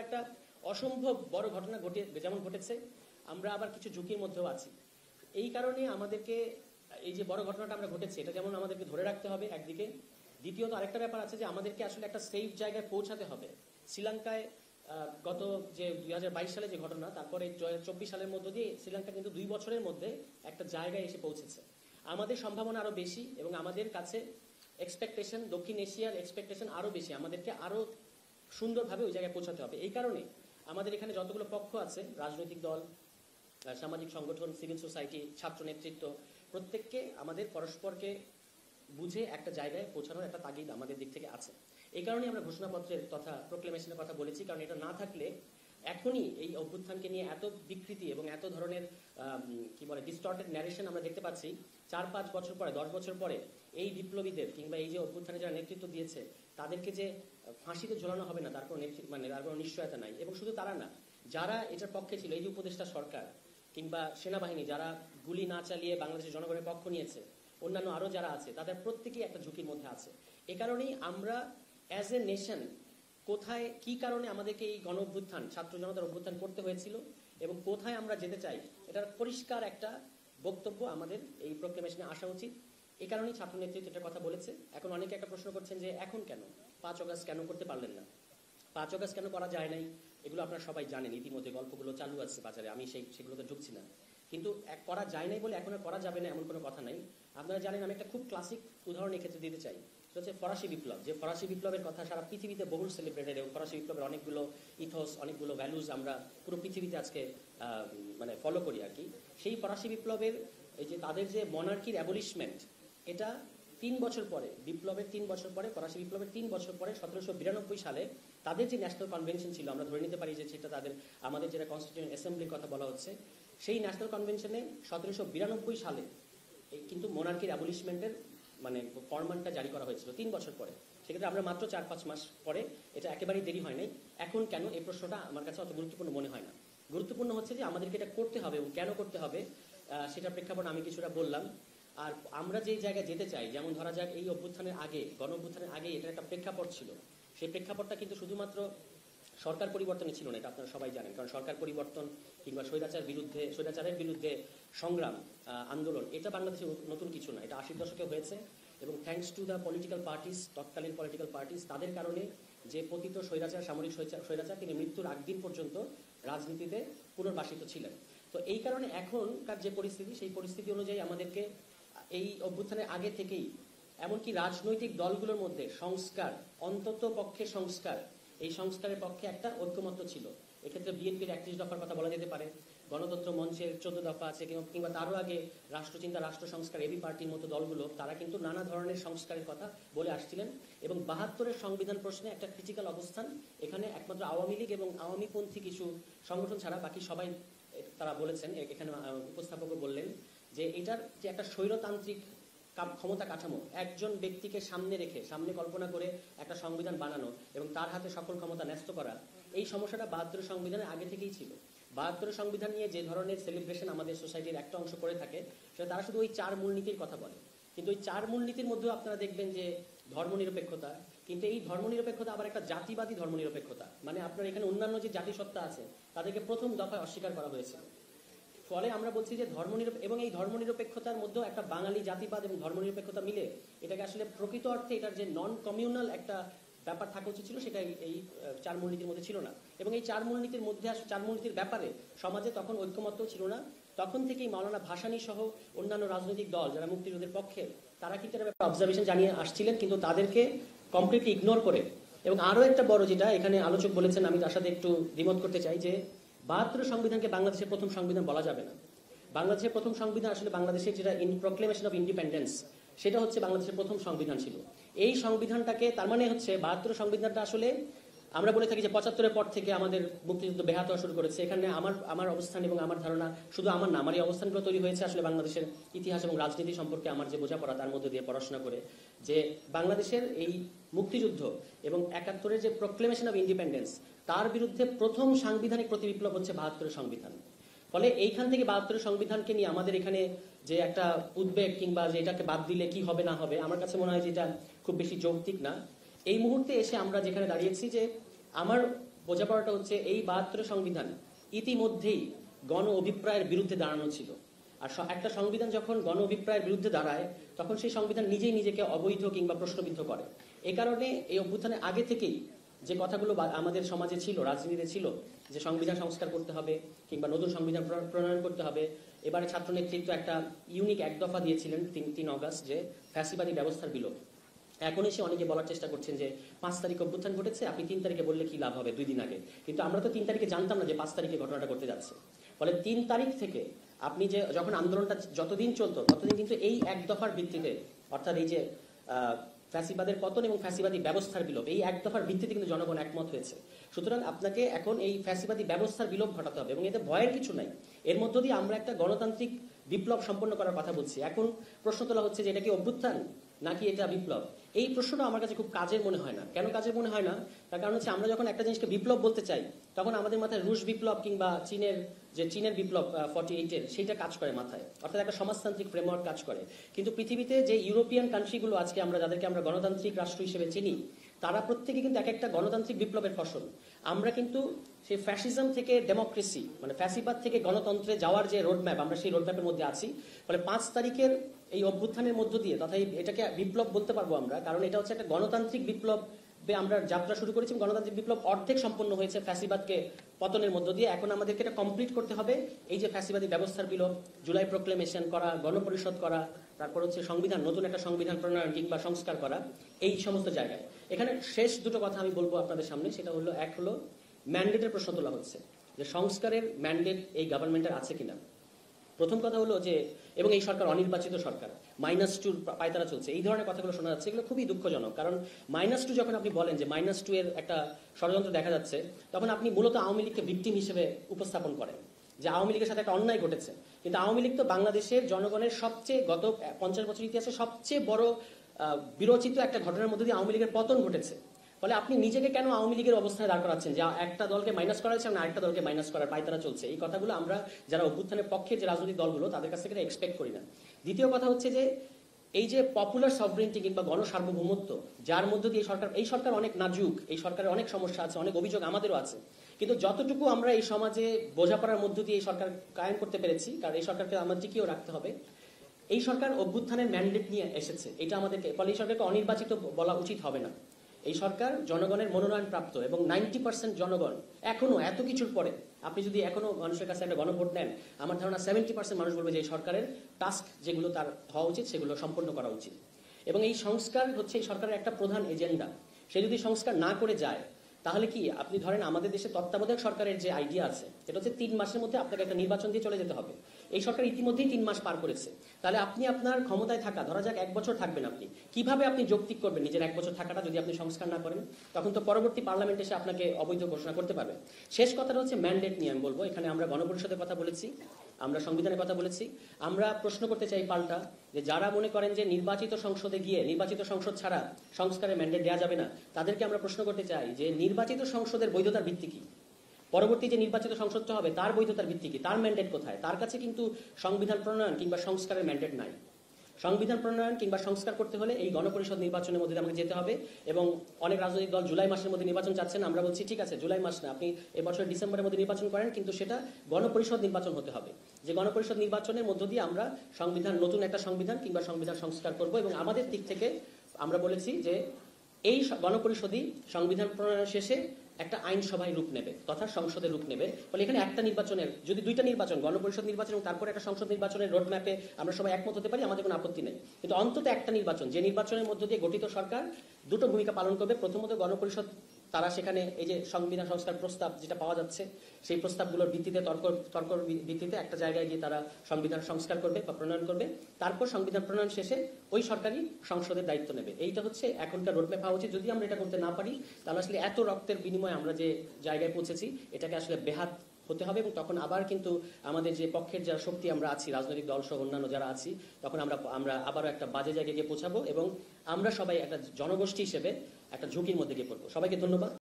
একটা অসম্ভব বড় ঘটনা যেমন ঘটেছে, আমরা আবার কিছু ঝুঁকির মধ্যেও আছি। এই কারণে আমাদেরকে এই যে বড় ঘটনাটা আমরা ঘটেছে, এটা যেমন আমাদেরকে ধরে রাখতে হবে একদিকে, দ্বিতীয়ত আরেকটা ব্যাপার আছে যে আমাদেরকে আসলে একটা সেফ জায়গায় পৌঁছাতে হবে। শ্রীলঙ্কায় গত যে 2022 সালে যে ঘটনা, তারপরে 24 সালের মধ্য দিয়ে শ্রীলঙ্কা কিন্তু 2 বছরের মধ্যে একটা জায়গায় এসে পৌঁছেছে। আমাদের সম্ভাবনা আরো বেশি এবং আমাদের কাছে এক্সপেকটেশন, দক্ষিণ এশিয়ার এক্সপেকটেশন আরো বেশি। আমাদেরকে আরো সুন্দরভাবে ওই জায়গায় পৌঁছাতে হবে। এই কারণে আমাদের এখানে যতগুলো পক্ষ আছে, রাজনৈতিক দল, সামাজিক সংগঠন, সিভিল সোসাইটি, ছাত্র নেতৃত্ব, প্রত্যেককে আমাদের পরস্পরকে বুঝে একটা জায়গায় পৌঁছানোর একটা তাগিদ আমাদের দিক থেকে আছে। এই কারণে আমরা ঘোষণাপত্রের তথা প্রোক্লেমেশনের কথা বলেছি, কারণ এটা না থাকলে এখনই এই অভ্যুত্থানকে নিয়ে এত বিকৃতি এবং এত ধরনের ডিস্টর্টেড ন্যারেশন আমরা দেখতে পাচ্ছি। 4-5 বছর পরে, 10 বছর পরে এই বিপ্লবীদের কিংবা এই যে অভ্যুত্থানে যারা নেতৃত্ব দিয়েছে তাদেরকে যে ফাঁসিতে ঝোলানো হবে না, তার কোনো নিশ্চয়তা নাই। এবং শুধু তারা না, যারা এটার পক্ষে ছিল, এই যে উপদেষ্টা সরকার কিংবা সেনাবাহিনী যারা গুলি না চালিয়ে বাংলাদেশের জনগণের পক্ষ নিয়েছে, অন্যান্য আরো যারা আছে, তাদের প্রত্যেকেই একটা ঝুঁকির মধ্যে আছে। এ কারণেই আমরা অ্যাজ এ নেশন কোথায়, কি কারণে আমাদেরকে এই গণ অভ্যুত্থান, ছাত্র জনতার অভ্যুত্থান করতে হয়েছিল এবং কোথায় আমরা যেতে চাই, এটার পরিষ্কার একটা বক্তব্য আমাদের এই প্রোক্লেমেশনে আসা উচিত। এই কারণেই ছাত্র নেতৃত্ব এটার কথা বলেছে। এখন অনেকে একটা প্রশ্ন করছেন যে এখন কেন 5 অগাস্ট কেন করতে পারলেন না, 5 অগাস্ট কেন করা যায় নাই, এগুলো আপনারা সবাই জানেন, ইতিমধ্যে গল্পগুলো চালু আছে বাজারে, আমি সেগুলোতে ঢুকছি না। কিন্তু করা যায় নাই বলে এখন আর করা যাবে না এমন কোনো কথা নাই। আপনারা জানেন, আমি একটা খুব ক্লাসিক উদাহরণ এক্ষেত্রে দিতে চাই, সেটা হচ্ছে ফরাসি বিপ্লব। যে ফরাসি বিপ্লবের কথা সারা পৃথিবীতে বহুল সেলিব্রেটেড এবং ফরাসি বিপ্লবের অনেকগুলো ইথোস, অনেকগুলো ভ্যালুজ আমরা পুরো পৃথিবীতে আজকে ফলো করি আর কি। সেই ফরাসি বিপ্লবের এই যে তাদের যে মনার্কির অ্যাবলিশমেন্ট, এটা 3 বছর পরে, বিপ্লবের 3 বছর পরে, ফরাসি বিপ্লবের 3 বছর পরে 1792 সালে তাদের যে ন্যাশনাল কনভেনশন ছিল, আমরা ধরে নিতে পারি যে সেটা আমাদের যেটা কনস্টিটিউয়েন্ট অ্যাসেম্বলির কথা বলা হচ্ছে, সেই ন্যাশনাল কনভেনশনে 1792 সালে কিন্তু মোনার্কির অ্যাবলিশমেন্টের ফরমানটা জারি করা হয়েছিল 3 বছর পরে। সেক্ষেত্রে আমরা মাত্র 4-5 মাস পরে, এটা একেবারেই দেরি হয় নাই। এখন কেন, এই প্রশ্নটা আমার কাছে অত গুরুত্বপূর্ণ মনে হয় না। গুরুত্বপূর্ণ হচ্ছে যে আমাদেরকে এটা করতে হবে এবং কেন করতে হবে সেটার প্রেক্ষাপট আমি কিছুটা বললাম। আর আমরা যেই জায়গায় যেতে চাই, যেমন ধরা যাক এই অভ্যুত্থানের আগে, গণ অভ্যুত্থানের আগে এটার একটা প্রেক্ষাপট ছিল। সেই প্রেক্ষাপটটা কিন্তু শুধুমাত্র সরকার পরিবর্তনে ছিল না, এটা আপনারা সবাই জানেন। কারণ সরকার পরিবর্তন কিংবা স্বৈরাচারের বিরুদ্ধে সংগ্রাম, আন্দোলন, এটা বাংলাদেশে নতুন কিছু না, এটা 80 দশকে হয়েছে। এবং thanks to the political parties, তৎকালীন পলিটিক্যাল পার্টিস, তাদের কারণে যে পতিত স্বৈরাচার, সামরিক স্বৈরাচার, তিনি মৃত্যুর আগ দিন পর্যন্ত রাজনীতিতে পুনর্বাসিত ছিলেন। তো এই কারণে এখনকার যে পরিস্থিতি, সেই পরিস্থিতি অনুযায়ী আমাদেরকে এই অভ্যুত্থানের আগে থেকেই এমনকি রাজনৈতিক দলগুলোর মধ্যে সংস্কার, অন্তত পক্ষে সংস্কার, এই সংস্কারের পক্ষে একটা ঐক্যমত্য ছিল। এক্ষেত্রে বিএনপির 31 দফার কথা বলা যেতে পারে, গণতন্ত্র মঞ্চের 14 দফা আছে, কিংবা তারও আগে রাষ্ট্রচিন্তা, রাষ্ট্র সংস্কার, এবি পার্টির মতো দলগুলো, তারা কিন্তু নানা ধরনের সংস্কারের কথা বলে আসছিলেন। এবং 72-এর সংবিধান প্রশ্নে একটা ক্রিটিক্যাল অবস্থান, এখানে একমাত্র আওয়ামী লীগ এবং আওয়ামীপন্থী কিছু সংগঠন ছাড়া বাকি সবাই তারা বলেছেন, এখানে উপস্থাপকও বললেন যে এটার যে একটা স্বৈরতান্ত্রিক ক্ষমতা কাঠামো, একজন ব্যক্তিকে সামনে রেখে, সামনে কল্পনা করে একটা সংবিধান বানানো এবং তার হাতে সকল ক্ষমতা ন্যস্ত করা, এই সমস্যাটা 72 সংবিধানের আগে থেকেই ছিল। 72 সংবিধান নিয়ে যে ধরনের সেলিব্রেশন আমাদের সোসাইটির একটা অংশ করে থাকে, সেটা তারা শুধু ওই 4 মূলনীতির কথা বলে। কিন্তু ওই 4 মূলনীতির মধ্যেও আপনারা দেখবেন যে ধর্মনিরপেক্ষতা, কিন্তু এই ধর্মনিরপেক্ষতা আবার একটা জাতিবাদী ধর্মনিরপেক্ষতা। আপনার এখানে অন্যান্য যে জাতিসত্তা আছে তাদেরকে প্রথম দফায় অস্বীকার করা হয়েছে। ফলে আমরা বলছি যে এবং এই ধর্মনিরপেক্ষতার মধ্যেও একটা বাঙালি জাতিবাদ এবং ধর্মনিরপেক্ষতা মিলে এটাকে আসলে প্রকৃত অর্থে এটার যে নন কমিউনাল একটা ব্যাপার থাকা উচিত ছিল, সেটা এই 4 মূলনীতির মধ্যে ছিল না। এবং এই 4 মূলনীতির মধ্যে 4 মূলনীতির ব্যাপারে সমাজে তখন ঐক্যমত্য ছিল না। তখন থেকেই মাওলানা ভাসানী সহ অন্যান্য রাজনৈতিক দল যারা মুক্তিযুদ্ধের পক্ষে, তারা কিন্তু এটা ব্যাপারে অবজারভেশন জানিয়ে আসছিলেন, কিন্তু তাদেরকে কমপ্লিটলি ইগনোর করে। এবং আরো একটা বড়, যেটা এখানে আলোচক বলেছেন, আমি তার সাথে একটু দ্বিমত করতে চাই, যে 72 সংবিধানকে বাংলাদেশের প্রথম সংবিধান বলা যাবে না। বাংলাদেশের প্রথম সংবিধান আসলে বাংলাদেশের যেটা প্রোক্লেমেশন অফ ইন্ডিপেন্ডেন্স, সেটা হচ্ছে বাংলাদেশের প্রথম সংবিধান ছিল। এই সংবিধানটাকে, তার মানে হচ্ছে 72 সংবিধানটা আসলে, আমরা বলে থাকি যে 75-এর পর থেকে আমাদের মুক্তিযুদ্ধ ব্যাহত হওয়া শুরু করেছে। এখানে আমার অবস্থান এবং আমার ধারণা, শুধু আমার না, আমার এই অবস্থানগুলো তৈরি হয়েছে আসলে বাংলাদেশের ইতিহাস এবং রাজনীতি সম্পর্কে আমার যে বোঝাপড়া, তার মধ্যে দিয়ে পড়াশোনা করে, যে বাংলাদেশের এই মুক্তিযুদ্ধ এবং 71-এর যে প্রোক্লেমেশন অফ ইন্ডিপেন্ডেন্স, তার বিরুদ্ধে প্রথম সাংবিধানিক প্রতিবিপ্লব হচ্ছে 72-এর সংবিধান। ফলে এইখান থেকে 72-এর সংবিধানকে নিয়ে আমাদের এখানে যে একটা উদ্বেগ কিংবা যে এটাকে বাদ দিলে কি হবে না হবে, আমার কাছে মনে হয় যে এটা খুব বেশি যৌক্তিক না। এই মুহূর্তে এসে আমরা যেখানে দাঁড়িয়েছি, যে আমার বোঝাপড়াটা হচ্ছে এই 72 সংবিধান ইতিমধ্যেই গণ অভিপ্রায়ের বিরুদ্ধে দাঁড়ানো ছিল। আর একটা সংবিধান যখন গণ অভিপ্রায়ের বিরুদ্ধে দাঁড়ায় তখন সেই সংবিধান নিজেই নিজেকে অবৈধ কিংবা প্রশ্নবিদ্ধ করে। এই কারণে এই অভ্যুত্থানের আগে থেকেই যে কথাগুলো আমাদের সমাজে ছিল, রাজনীতিতে ছিল, যে সংবিধান সংস্কার করতে হবে কিংবা নতুন সংবিধান প্রণয়ন করতে হবে। এবারে ছাত্র নেতৃত্ব একটা ইউনিক এক দফা দিয়েছিলেন 3 অগস্ট, যে ফ্যাসিবাদী ব্যবস্থার বিলোপ। এখন এসে অনেকে বলার চেষ্টা করছেন যে 5 তারিখ অভ্যুত্থান ঘটেছে, আপনি 3 তারিখে বললে কি লাভ হবে 2 দিন আগে। কিন্তু আমরা তো 3 তারিখে জানতাম না যে 5 তারিখে ঘটনাটা ঘটতে যাচ্ছে। ফলে 3 তারিখ থেকে আপনি যে যখন আন্দোলনটা যতদিন চলতো ততদিন কিন্তু এই এক দফার ভিত্তিতে, অর্থাৎ এই যে ফ্যাসিবাদের পতন এবং ফ্যাসিবাদী ব্যবস্থার বিলোপ, এই এক দফার ভিত্তিতে কিন্তু জনগণ একমত হয়েছে। সুতরাং আপনাকে এখন এই ফ্যাসিবাদী ব্যবস্থার বিলোপ ঘটাতে হবে এবং এতে ভয়ের কিছু নাই। এর মধ্য দিয়ে আমরা একটা গণতান্ত্রিক বিপ্লব সম্পন্ন করার কথা বলছি। এখন প্রশ্ন তোলা হচ্ছে যে এটা কি অভ্যুত্থান নাকি এটা বিপ্লব। এই প্রশ্নটা আমার কাছে খুব কাজের মনে হয় না। কেন কাজের মনে হয় না? তার কারণ হচ্ছে আমরা যখন একটা জিনিসকে বিপ্লব বলতে চাই তখন আমাদের মাথায় রুশ বিপ্লব কিংবা চীনের বিপ্লব 48-এর সেইটা কাজ করে মাথায়, অর্থাৎ একটা সমাজতান্ত্রিক ফ্রেমওয়ার্ক কাজ করে। কিন্তু পৃথিবীতে যে ইউরোপিয়ান কান্ট্রিগুলো আজকে যাদেরকে আমরা গণতান্ত্রিক রাষ্ট্র হিসেবে চিনি, তারা প্রত্যেকে কিন্তু এক একটা গণতান্ত্রিক বিপ্লবের ফসল। আমরা কিন্তু সেই ফ্যাসিজম থেকে ডেমোক্রেসি, মানে ফ্যাসিবাদ থেকে গণতন্ত্রে যাওয়ার যে রোডম্যাপ, আমরা সেই রোডম্যাপের মধ্যে আছি। ফলে 5 তারিখের এই অভ্যুত্থানের মধ্য দিয়ে, তথা এটাকে বিপ্লব বলতে পারবো আমরা, কারণ এটা হচ্ছে একটা গণতান্ত্রিক বিপ্লব। আমরা যাত্রা শুরু করেছি, গণতান্ত্রিক বিপ্লব অর্ধেক সম্পন্ন হয়েছে ফ্যাসিবাদকে পতনের মধ্য দিয়ে। এখন আমাদেরকে এটা কমপ্লিট করতে হবে। এই যে ফ্যাসিবাদী ব্যবস্থার বিলোপ, জুলাই প্রোক্লেমেশন করা, গণপরিষদ করা, তারপর হচ্ছে সংবিধান, নতুন একটা সংবিধান প্রণয়ন কিংবা সংস্কার করা, এই সমস্ত জায়গায়। এখানে শেষ দুটো কথা আমি বলবো আপনাদের সামনে। সেটা হলো, এক হলো ম্যান্ডেটের প্রশ্ন তোলা হচ্ছে যে সংস্কারের ম্যান্ডেট এই গভর্নমেন্টের আছে কিনা। প্রথম কথা হলো যে, এবং এই সরকার অনির্বাচিত সরকার, -2 পায়তারা চলছে, এই ধরনের কথাগুলো শোনা যাচ্ছে। এগুলো খুবই দুঃখজনক। কারণ -2 যখন আপনি বলেন যে -2 এর একটা ষড়যন্ত্র দেখা যাচ্ছে, তখন আপনি মূলত আওয়ামী লীগকে ভিকটিম হিসেবে উপস্থাপন করেন যে আওয়ামী লীগের সাথে একটা অন্যায় ঘটেছে। কিন্তু আওয়ামী লীগ তো বাংলাদেশের জনগণের সবচেয়ে, গত 50 বছর ইতিহাসে সবচেয়ে বড় বিরোচিত একটা ঘটনার মধ্যে দিয়ে আওয়ামী লীগের পতন ঘটেছে। ফলে আপনি নিজেকে কেন আওয়ামী লীগের অবস্থানে দাঁড় করাচ্ছেন যে একটা দলকে মাইনাস করা হয়েছে, আরেকটা দলকে মাইনাস করার পায়তারা চলছে? এই কথাগুলো আমরা যারা অভ্যুত্থানের পক্ষে যে রাজনৈতিক দলগুলো, তাদের কাছ থেকে এক্সপেক্ট করি না। দ্বিতীয় কথা হচ্ছে যে এই যে পপুলার সভরেন্টি কিংবা গণসার্বভৌমত্ব, যার মধ্য দিয়ে এই সরকার অনেক নাজুক, এই সরকারের অনেক সমস্যা আছে, অনেক অভিযোগ আমাদেরও আছে। কিন্তু যতটুকু আমরা এই সমাজে বোঝাপড়ার মধ্য দিয়ে এই সরকার কায়েম করতে পেরেছি, কারণ এই সরকারকে আমাদের টিকিয়েও রাখতে হবে। এই সরকার অভ্যুত্থানের ম্যান্ডেট নিয়ে এসেছে, এটা আমাদেরকে, ফলে এই সরকারকে অনির্বাচিত বলা উচিত হবে না। এই সরকার জনগণের মনোনয়ন প্রাপ্ত এবং 90% জনগণ এখনো, এত কিছুর পরে আপনি যদি এখনো মানুষের কাছে একটা গণভোট নেন, আমার ধারণা 70% মানুষ বলবে যে এই সরকারের টাস্ক যেগুলো তার হওয়া উচিত সেগুলো সম্পন্ন করা উচিত। এবং এই সংস্কার হচ্ছে এই সরকারের একটা প্রধান এজেন্ডা। সে যদি সংস্কার না করে যায়, তাহলে কি আপনি ধরেন আমাদের দেশে তত্ত্বাবধায়ক সরকারের যে আইডিয়া আছে, এটা হচ্ছে 3 মাসের মধ্যে আপনাকে একটা নির্বাচন দিয়ে চলে যেতে হবে। এই সরকার ইতিমধ্যেই 3 মাস পার করেছে। তাহলে আপনি আপনার ক্ষমতায় থাকা, ধরা যাক 1 বছর থাকবেন, আপনি কিভাবে আপনি যৌক্তিক করবেন নিজের 1 বছর থাকাটা যদি আপনি সংস্কার না করেন? তখন তো পরবর্তী পার্লামেন্ট এসে আপনাকে অবৈধ ঘোষণা করতে পারবে। শেষ কথাটা হচ্ছে ম্যান্ডেট নিয়ে আমি বলবো। এখানে আমরা গণপরিষদের কথা বলেছি, আমরা সংবিধানের কথা বলেছি। আমরা প্রশ্ন করতে চাই পাল্টা, যে যারা মনে করেন যে নির্বাচিত সংসদে গিয়ে, নির্বাচিত সংসদ ছাড়া সংস্কারের ম্যান্ডেট দেওয়া যাবে না, তাদেরকে আমরা প্রশ্ন করতে চাই যে নির্বাচিত সংসদের বৈধতার ভিত্তি কি? পরবর্তী যে নির্বাচিত সংসদটা হবে তার বৈধতার ভিত্তি কি? তার ম্যান্ডেট কোথায়? তার কাছে কিন্তু সংবিধান প্রণয়ন কিংবা সংস্কারের ম্যান্ডেট নাই। সংবিধান প্রণয়ন কিংবা সংস্কার করতে হলে এই গণপরিষদ নির্বাচনের মধ্যে আমাকে যেতে হবে। এবং অনেক রাজনৈতিক দল জুলাই মাসের মধ্যে নির্বাচন চাচ্ছেন। আমরা বলছি ঠিক আছে, জুলাই মাস না, আপনি এবছর ডিসেম্বরের মধ্যে নির্বাচন করেন, কিন্তু সেটা গণপরিষদ নির্বাচন হতে হবে। যে গণপরিষদ নির্বাচনের মধ্য দিয়ে আমরা সংবিধান, নতুন একটা সংবিধান কিংবা সংবিধান সংস্কার করব। এবং আমাদের দিক থেকে আমরা বলেছি যে এই গণপরিষদই সংবিধান প্রণয়ন শেষে একটা আইনসভায় রূপ নেবে তথা সংসদের রূপ নেবে। ফলে এখানে একটা নির্বাচনের, যদি 2টা নির্বাচন, গণপরিষদ নির্বাচন এবং তারপরে একটা সংসদ নির্বাচনের রোডম্যাপে আমরা সবাই একমত হতে পারি, আমাদের কোনো আপত্তি নেই। কিন্তু অন্তত একটা নির্বাচন, যে নির্বাচনের মধ্য দিয়ে গঠিত সরকার 2টো ভূমিকা পালন করবে। প্রথমত গণপরিষদ, তারা সেখানে এই যে সংবিধান সংস্কার প্রস্তাব যেটা পাওয়া যাচ্ছে, সেই প্রস্তাবগুলোর ভিত্তিতে তর্কর ভিত্তিতে একটা জায়গায় গিয়ে তারা সংবিধান সংস্কার করবে বা প্রণয়ন করবে। তারপর সংবিধান প্রণয়ন শেষে ওই সরকারই সংসদের দায়িত্ব নেবে। এইটা হচ্ছে এখনকার রোডম্যাপ হওয়া উচিত। যদি আমরা এটা করতে না পারি, তাহলে আসলে এত রক্তের বিনিময়ে আমরা যে জায়গায় পৌঁছেছি, এটাকে আসলে বেহাত হতে হবে। এবং তখন আবার কিন্তু আমাদের যে পক্ষের যারা শক্তি আমরা আছি, রাজনৈতিক দল সহ অন্যান্য যারা আছি, তখন আমরা আবারও একটা বাজে জায়গায় গিয়ে পৌঁছাবো এবং আমরা সবাই একটা জনগোষ্ঠী হিসেবে একটা ঝুঁকির মধ্যে গিয়ে পড়বো। সবাইকে ধন্যবাদ।